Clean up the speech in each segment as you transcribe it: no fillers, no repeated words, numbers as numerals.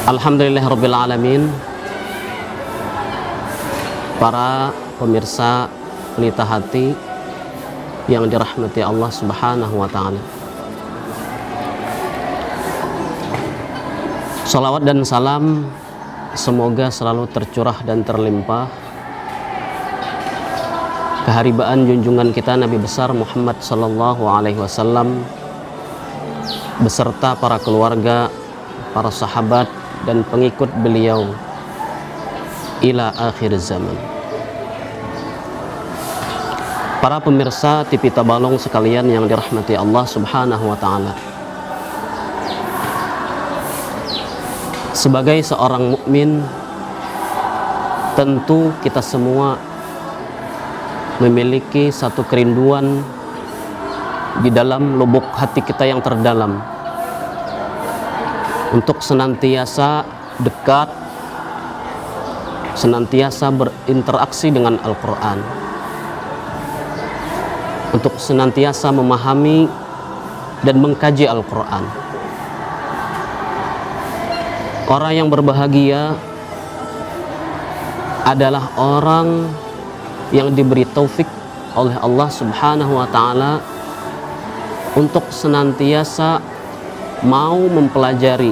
Alhamdulillahirabbil alamin. Para pemirsa pelita hati yang dirahmati Allah Subhanahu wa taala. Salawat dan salam semoga selalu tercurah dan terlimpah keharibaan junjungan kita Nabi besar Muhammad sallallahu alaihi wasallam beserta para keluarga, para sahabat dan pengikut beliau ila akhir zaman. Para pemirsa TV Tabalong sekalian yang dirahmati Allah Subhanahu wa taala. Sebagai seorang mukmin, tentu kita semua memiliki satu kerinduan di dalam lubuk hati kita yang terdalam untuk senantiasa dekat, senantiasa berinteraksi dengan Al-Quran, untuk senantiasa memahami dan mengkaji Al-Quran. Orang yang berbahagia adalah orang yang diberi taufik oleh Allah Subhanahu wa taala untuk senantiasa mau mempelajari,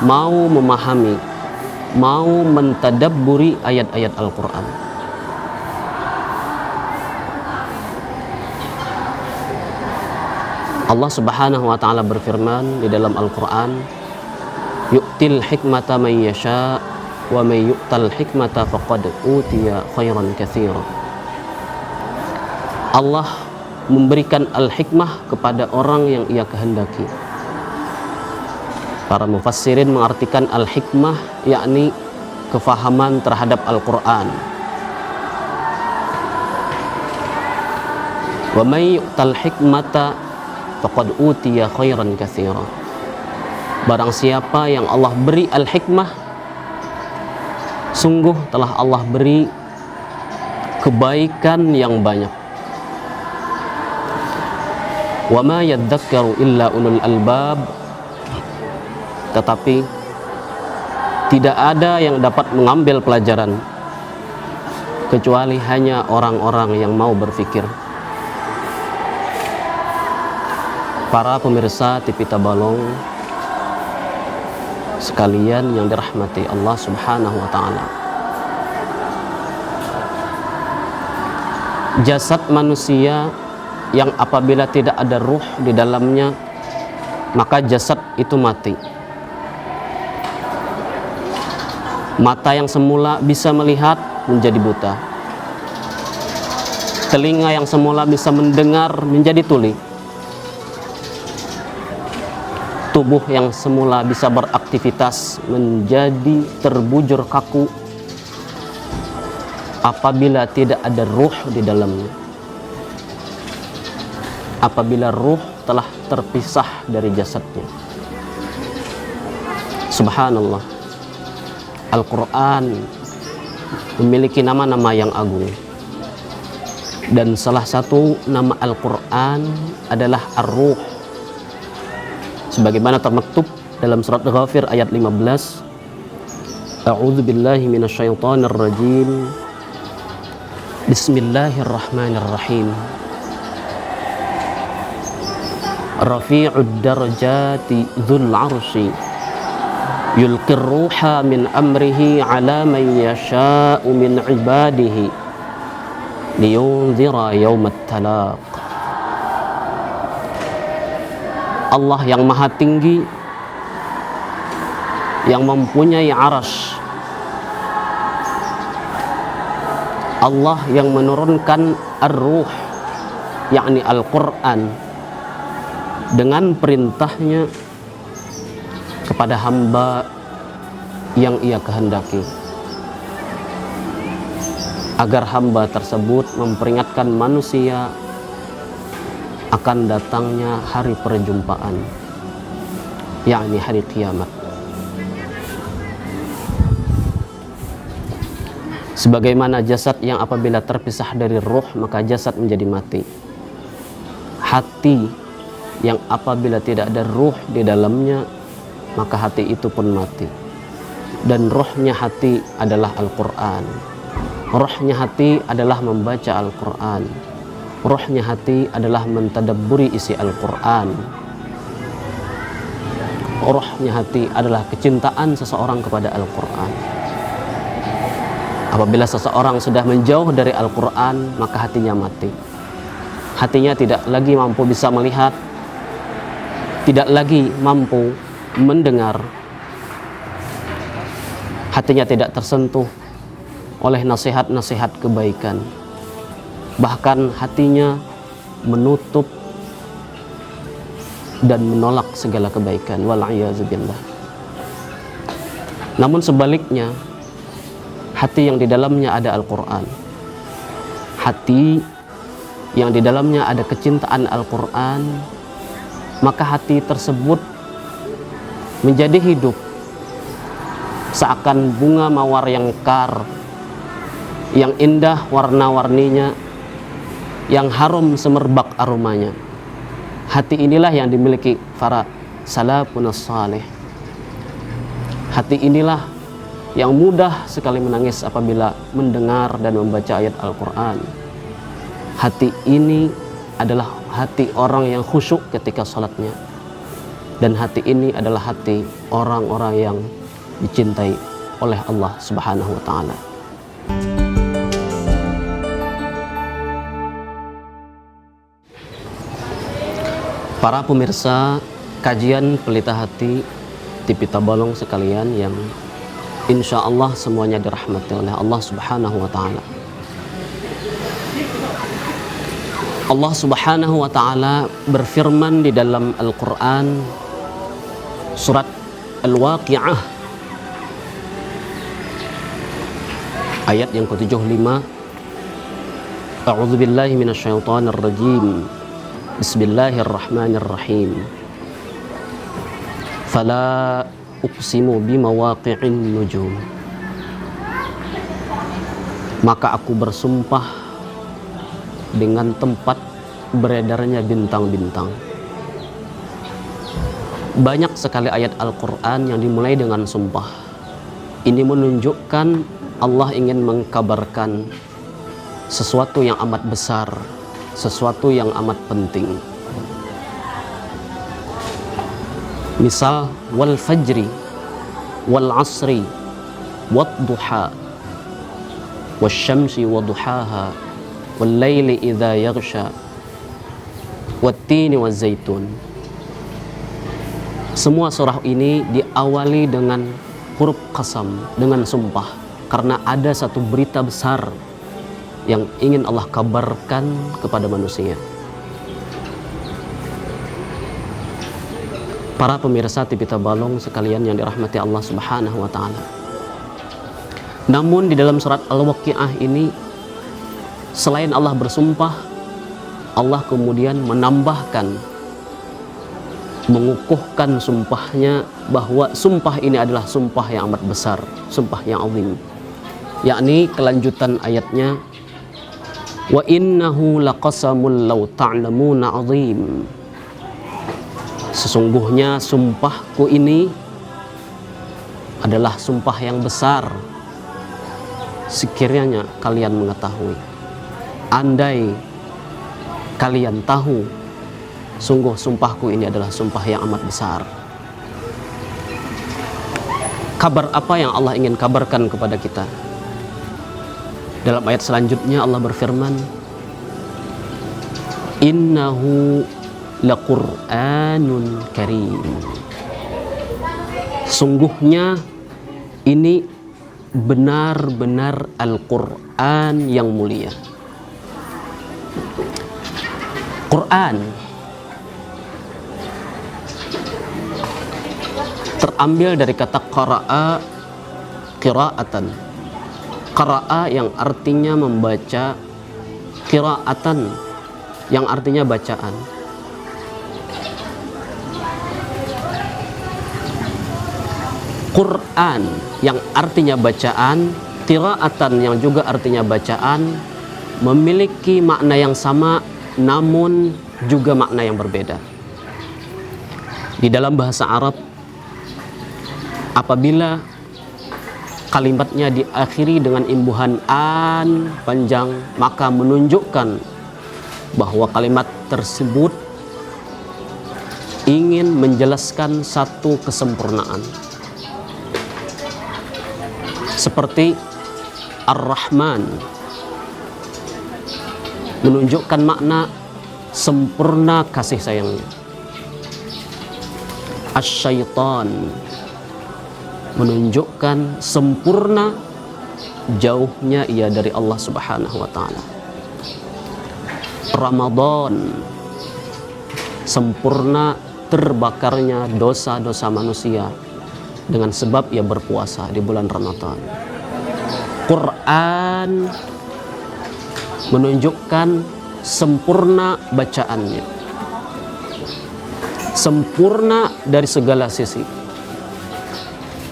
mau memahami, mau mentadabburi ayat-ayat Al-Quran. Allah Subhanahu wa taala berfirman di dalam Al-Quran, yu'til hikmata man yasha wa may yu'tal hikmata faqad utiya khairan katsira. Allah memberikan al-hikmah kepada orang yang ia kehendaki. Para mufassirin mengartikan al-hikmah yakni kefahaman terhadap Al-Quran. Wa may yu'tal hikmata faqad utiya khairan katsira. Barang siapa yang Allah beri al-hikmah, sungguh telah Allah beri kebaikan yang banyak. Wa ma yadzakkaru illa ulul albab. Tetapi tidak ada yang dapat mengambil pelajaran kecuali hanya orang-orang yang mau berfikir. Para pemirsa TV Tabalong sekalian yang dirahmati Allah Subhanahu wa taala. Jasad manusia yang apabila tidak ada ruh di dalamnya, maka jasad itu mati. Mata yang semula bisa melihat menjadi buta. Telinga yang semula bisa mendengar menjadi tuli. Tubuh yang semula bisa beraktivitas menjadi terbujur kaku apabila tidak ada ruh di dalamnya. Apabila ruh telah terpisah dari jasadnya. Subhanallah. Al-Quran memiliki nama-nama yang agung, dan salah satu nama Al-Quran adalah Ar-Ruh, sebagaimana termaktub dalam surat Ghafir ayat 15. A'udzu billahi minasyaitonir rajim. Bismillahirrahmanirrahim. Rafi'ud darajati dzul 'arsy yulqir ruha min amrihi ala man yasha'u min ibadihi liyunzira yaumat talaq. Allah yang maha tinggi, yang mempunyai arasy, Allah yang menurunkan ar-ruh yakni Al-Quran dengan perintahnya kepada hamba yang ia kehendaki, agar hamba tersebut memperingatkan manusia akan datangnya hari perjumpaan, yakni hari kiamat. Sebagaimana jasad yang apabila terpisah dari ruh maka jasad menjadi mati, hati yang apabila tidak ada ruh di dalamnya maka hati itu pun mati. Dan rohnya hati adalah Al-Quran. Rohnya hati adalah membaca Al-Quran. Rohnya hati adalah mentadabburi isi Al-Quran. Rohnya hati adalah kecintaan seseorang kepada Al-Quran. Apabila seseorang sudah menjauh dari Al-Quran, maka hatinya mati. Hatinya tidak lagi mampu bisa melihat, tidak lagi mampu mendengar. Hatinya tidak tersentuh oleh nasihat-nasihat kebaikan. Bahkan hatinya menutup dan menolak segala kebaikan. Wal'iyadzubillah. Namun sebaliknya, hati yang di dalamnya ada Al-Quran, hati yang di dalamnya ada kecintaan Al-Quran, maka hati tersebut menjadi hidup seakan bunga mawar yang mekar, yang indah warna-warninya, yang harum semerbak aromanya. Hati inilah yang dimiliki para salafun salih. Hati inilah yang mudah sekali menangis apabila mendengar dan membaca ayat Al-Quran. Hati ini adalah hati orang yang khusyuk ketika sholatnya. Dan hati ini adalah hati orang-orang yang dicintai oleh Allah Subhanahu wa ta'ala. Para pemirsa kajian Pelita Hati TV Tabalong sekalian yang insya Allah semuanya dirahmati oleh Allah Subhanahu wa ta'ala. Allah Subhanahu wa ta'ala berfirman di dalam Al-Quran surat Al-Waqi'ah ayat yang ke-75. A'udzubillahi minasyaitonir rajim. Bismillahirrahmanirrahim. Fala uqsimu bimawaqi'in nujum. Maka aku bersumpah dengan tempat beredarnya bintang-bintang. Banyak sekali ayat Al-Quran yang dimulai dengan sumpah. Ini menunjukkan Allah ingin mengkabarkan sesuatu yang amat besar, sesuatu yang amat penting. Misal, wal fajri, wal asri, wad duha, wal syamsi wa duhaha, wal layli idha yaghsha, wat tini wal zaitun. Semua surah ini diawali dengan huruf qasam, dengan sumpah, karena ada satu berita besar yang ingin Allah kabarkan kepada manusia. Para pemirsa TV Tabalong sekalian yang dirahmati Allah Subhanahu wa ta'ala. Namun di dalam surat Al-Waqi'ah ini, selain Allah bersumpah, Allah kemudian menambahkan, mengukuhkan sumpahnya, bahwa sumpah ini adalah sumpah yang amat besar, sumpah yang azim. Yakni kelanjutan ayatnya, wa innahu laqasamul law ta'lamuna azim. Sesungguhnya sumpahku ini adalah sumpah yang besar, sekiranya kalian mengetahui. Andai kalian tahu, sungguh sumpahku ini adalah sumpah yang amat besar. Kabar apa yang Allah ingin kabarkan kepada kita? Dalam ayat selanjutnya Allah berfirman, innahu laqur'anun karim. Sungguhnya ini benar-benar Al-Quran yang mulia. Quran terambil dari kata qara'a, qira'atan. Qara'a yang artinya membaca, qira'atan yang artinya bacaan. Quran yang artinya bacaan, qira'atan yang juga artinya bacaan, memiliki makna yang sama namun juga makna yang berbeda. Di dalam bahasa Arab, apabila kalimatnya diakhiri dengan imbuhan an panjang, maka menunjukkan bahwa kalimat tersebut ingin menjelaskan satu kesempurnaan. Seperti Ar-Rahman menunjukkan makna sempurna kasih sayangnya. Asy-Syaitan menunjukkan sempurna jauhnya ia dari Allah Subhanahu wa taala. Ramadan sempurna terbakarnya dosa-dosa manusia dengan sebab ia berpuasa di bulan Ramadan. Quran menunjukkan sempurna bacaannya, sempurna dari segala sisi.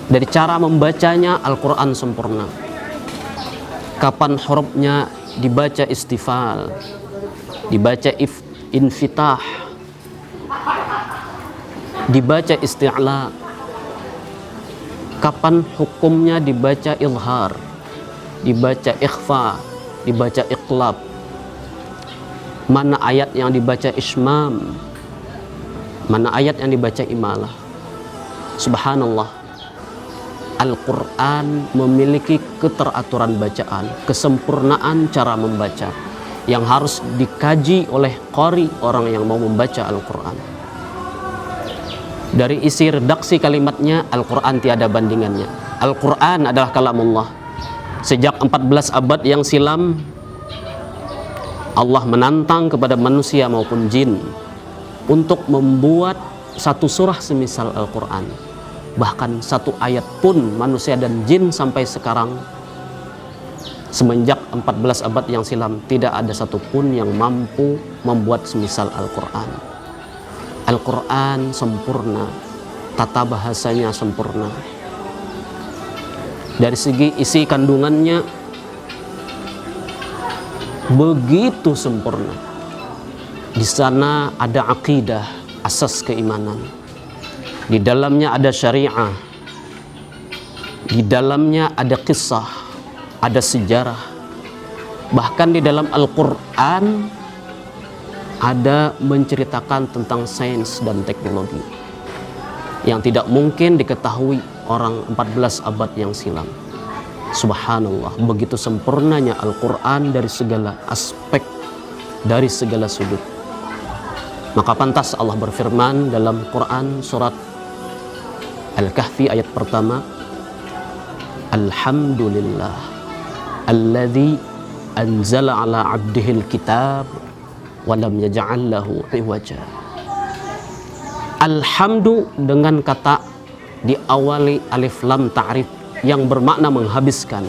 Dari cara membacanya, Al-Quran sempurna. Kapan hurufnya dibaca istifal, dibaca infitah, dibaca isti'la. Kapan hukumnya dibaca ilhar, dibaca ikhfa, dibaca iqlab. Mana ayat yang dibaca ismam, mana ayat yang dibaca imalah. Subhanallah, Al-Quran memiliki keteraturan bacaan, kesempurnaan cara membaca yang harus dikaji oleh qari, orang yang mau membaca Al-Quran. Dari isi redaksi kalimatnya, Al-Quran tiada bandingannya. Al-Quran adalah kalamullah. Sejak 14 abad yang silam, Allah menantang kepada manusia maupun jin untuk membuat satu surah semisal Al-Quran. Bahkan satu ayat pun manusia dan jin sampai sekarang, semenjak 14 abad yang silam, tidak ada satupun yang mampu membuat semisal Al-Quran. Al-Quran sempurna, tata bahasanya sempurna. Dari segi isi kandungannya begitu sempurna. Di sana ada akidah, asas keimanan. Di dalamnya ada syariah, di dalamnya ada kisah, ada sejarah. Bahkan di dalam Al-Quran ada menceritakan tentang sains dan teknologi yang tidak mungkin diketahui orang 14 abad yang silam. Subhanallah, begitu sempurnanya Al-Quran dari segala aspek, dari segala sudut. Maka pantas Allah berfirman dalam Quran surat Al-Kahfi ayat pertama, Alhamdulillah alladzi anzala ala abdihil kitab wa lam yaj'al lahu iwaja. Alhamdu dengan kata diawali alif lam ta'rif yang bermakna menghabiskan.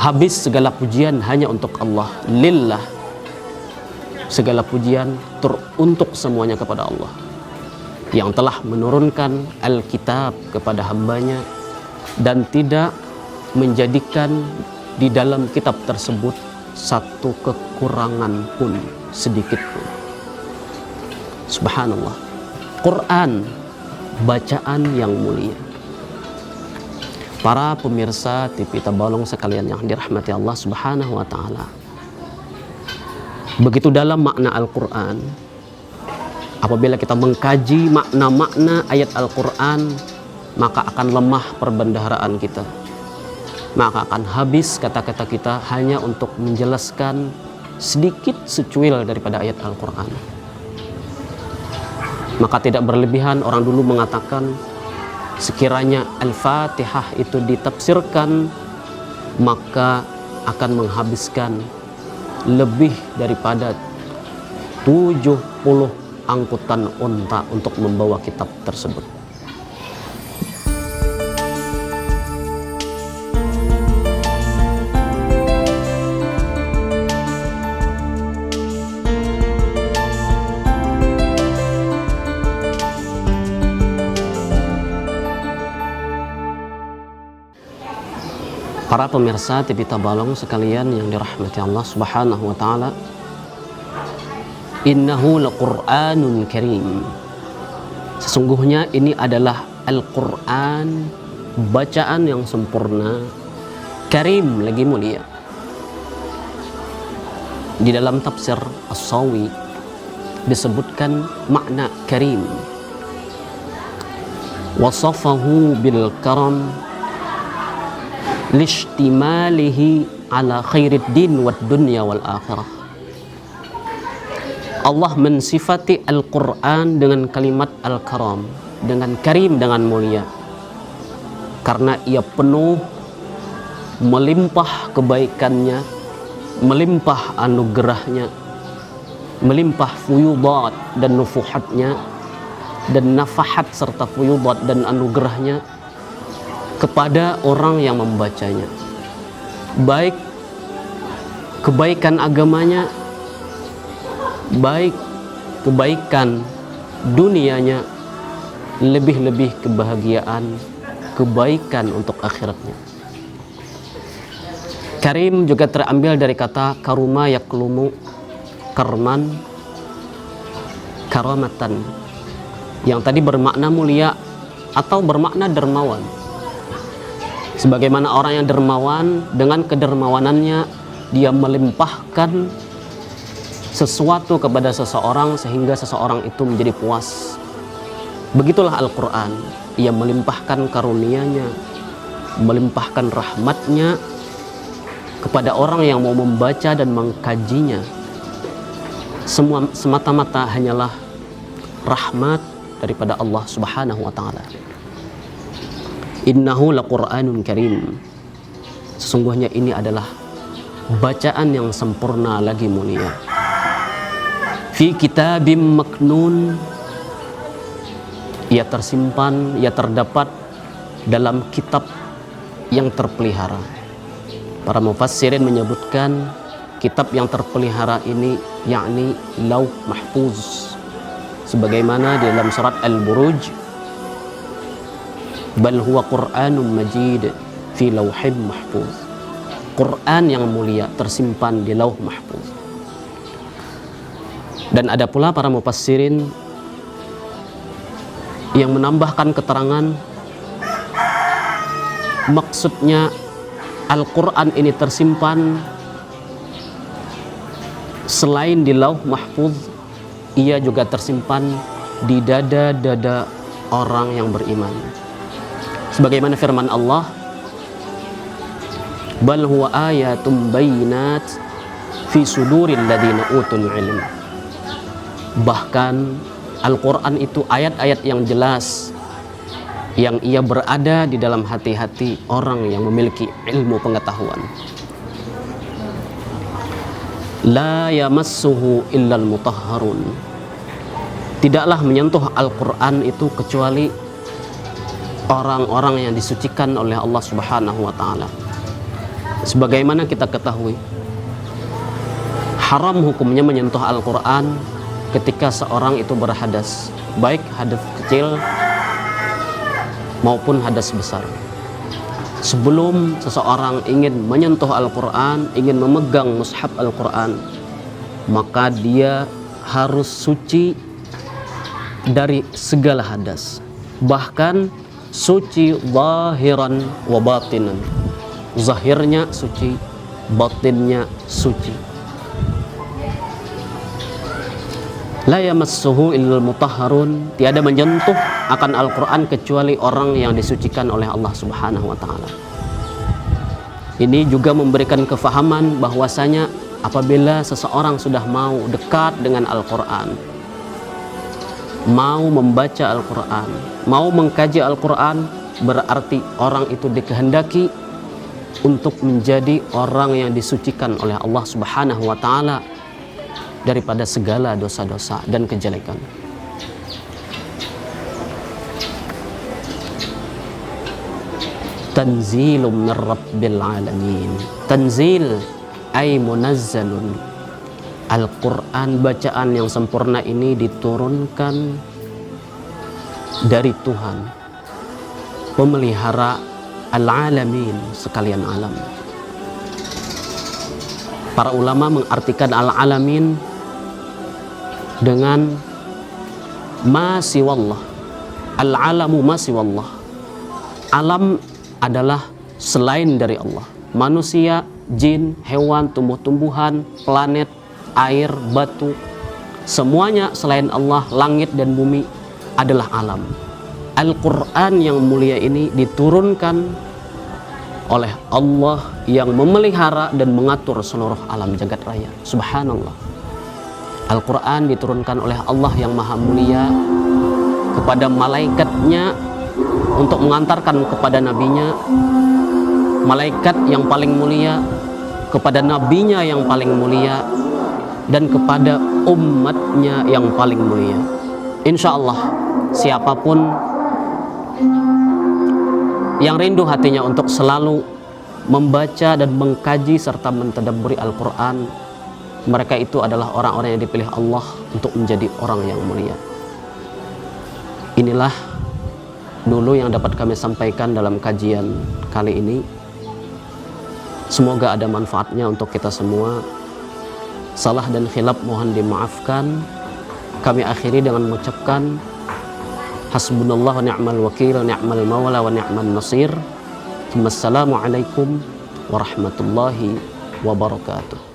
Habis segala pujian hanya untuk Allah. Lillah, segala pujian teruntuk semuanya kepada Allah yang telah menurunkan Alkitab kepada hambanya dan tidak menjadikan di dalam kitab tersebut satu kekurangan pun sedikit pun. Subhanallah, Quran bacaan yang mulia. Para pemirsa TV Tabalong sekalian yang dirahmati Allah Subhanahu wa taala, begitu dalam makna Al-Quran. Apabila kita mengkaji makna-makna ayat Al-Quran, maka akan lemah perbendaharaan kita, maka akan habis kata-kata kita hanya untuk menjelaskan sedikit secuil daripada ayat Al-Quran. Maka tidak berlebihan orang dulu mengatakan, sekiranya Al-Fatihah itu ditafsirkan, maka akan menghabiskan lebih daripada 70 angkutan unta untuk membawa kitab tersebut. Para pemirsa TV Tabalong sekalian yang dirahmati Allah Subhanahu wa taala, innahu laqur'anun karim. Sesungguhnya ini adalah Al-Quran bacaan yang sempurna, karim lagi mulia. Di dalam tafsir As-Sawi disebutkan makna karim, wasafahu bil karam lishtimalihi ala khairid din wad dunya wal akhirah. Allah mensifati Al-Quran dengan kalimat al-karam, dengan karim, dengan mulia, karena ia penuh melimpah kebaikannya, melimpah anugerahnya, melimpah fuyudat dan nufuhatnya, dan nafahat serta fuyudat dan anugerahnya kepada orang yang membacanya, baik kebaikan agamanya, baik kebaikan dunianya, lebih-lebih kebahagiaan, kebaikan untuk akhiratnya. Karim juga terambil dari kata karuma yaklumu, karman, karamatan, yang tadi bermakna mulia atau bermakna dermawan. Sebagaimana orang yang dermawan, dengan kedermawanannya dia melimpahkan sesuatu kepada seseorang sehingga seseorang itu menjadi puas. Begitulah Al-Quran, ia melimpahkan karunia-Nya, melimpahkan rahmat-Nya kepada orang yang mau membaca dan mengkajinya. Semua semata-mata hanyalah rahmat daripada Allah Subhanahu wa ta'ala. Innahu laqur'anun karim. Sesungguhnya ini adalah bacaan yang sempurna lagi mulia. Fi kitabim maknun, ia tersimpan, ia terdapat dalam kitab yang terpelihara. Para mufassirin menyebutkan kitab yang terpelihara ini yakni Lauh Mahfuz, sebagaimana di dalam surat Al-Buruj, bal huwa Qur'anun majid fi lauhin mahfuz. Quran yang mulia tersimpan di Lauh Mahfuz. Dan ada pula para mufassirin yang menambahkan keterangan maksudnya Al-Quran ini tersimpan selain di Lauh Mahfuz, ia juga tersimpan di dada-dada orang yang beriman. Sebagaimana firman Allah, bal huwa ayatum bayyinat fi suduril ladzina utul ilm. Bahkan Al-Quran itu ayat-ayat yang jelas yang ia berada di dalam hati-hati orang yang memiliki ilmu pengetahuan. La yamassuhu illal mutahharun. Tidaklah menyentuh Al-Quran itu kecuali orang-orang yang disucikan oleh Allah Subhanahu wa ta'ala. Sebagaimana kita ketahui, haram hukumnya menyentuh Al-Quran ketika seorang itu berhadas, baik hadas kecil maupun hadas besar. Sebelum seseorang ingin menyentuh Al-Quran, ingin memegang mushaf Al-Quran, maka dia harus suci dari segala hadas, bahkan suci zahiran wa batinan. Zahirnya suci, batinnya suci. La yamassuhu illal mutahharun. Tiada menyentuh akan Al-Quran kecuali orang yang disucikan oleh Allah Subhanahu wa ta'ala. Ini juga memberikan kefahaman bahwasanya apabila seseorang sudah mau dekat dengan Al-Quran, mau membaca Al-Quran, mau mengkaji Al-Quran, berarti orang itu dikehendaki untuk menjadi orang yang disucikan oleh Allah Subhanahu wa ta'ala daripada segala dosa-dosa dan kejelekan. Tanzilum min rabbil alamin. Tanzil ay munazzalun. Al-Quran, bacaan yang sempurna ini diturunkan dari Tuhan, pemelihara al-alamin, sekalian alam. Para ulama mengartikan al-alamin dengan ma siwallah. Al-alamu ma siwallah. alam adalah selain dari Allah. Manusia, jin, hewan, tumbuh-tumbuhan, planet, air, batu, semuanya selain Allah, langit dan bumi adalah alam. Al-Quran yang mulia ini diturunkan oleh Allah yang memelihara dan mengatur seluruh alam jagat raya. Subhanallah. Al-Quran diturunkan oleh Allah yang maha mulia kepada malaikatnya untuk mengantarkan kepada nabinya, malaikat yang paling mulia kepada nabinya yang paling mulia, dan kepada umatnya yang paling mulia. Insya Allah siapapun yang rindu hatinya untuk selalu membaca dan mengkaji serta mentadabburi Al-Quran, mereka itu adalah orang-orang yang dipilih Allah untuk menjadi orang yang mulia. Inilah dulu yang dapat kami sampaikan dalam kajian kali ini. Semoga ada manfaatnya untuk kita semua. Salah dan khilaf mohon dimaafkan. Kami akhiri dengan mengucapkan hasbunallah wa ni'mal wakil, ni'mal mawla wa ni'mal nasir. Wassalamualaikum warahmatullahi wabarakatuh.